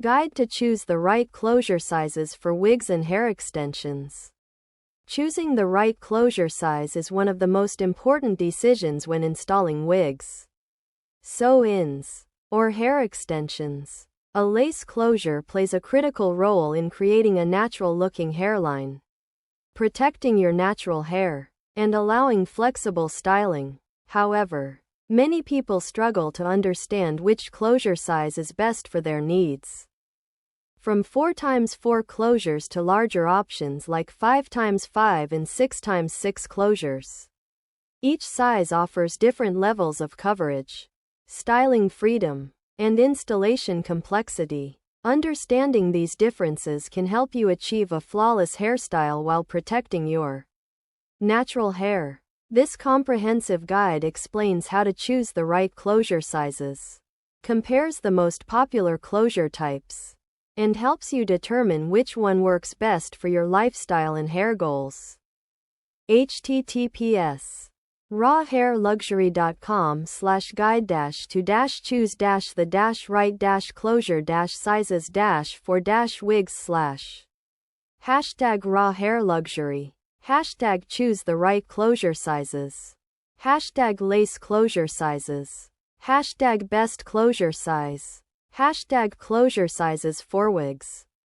Guide to choose the right closure sizes for wigs and hair extensions. Choosing the right closure size is one of the most important decisions when installing wigs, sew-ins, or hair extensions. A lace closure plays a critical role in creating a natural-looking hairline, protecting your natural hair, and allowing flexible styling. However, many people struggle to understand which closure size is best for their needs. From 4x4 closures to larger options like 5x5 and 6x6 closures. Each size offers different levels of coverage, styling freedom, and installation complexity. Understanding these differences can help you achieve a flawless hairstyle while protecting your natural hair. This comprehensive guide explains how to choose the right closure sizes, compares the most popular closure types, and helps you determine which one works best for your lifestyle and hair goals. https://guide-to-choose-the-right-closure-sizes-for-wigs/ #RawHairLuxury. #choose the right closure sizes. #lace closure sizes. #best closure size. #closure sizes for wigs.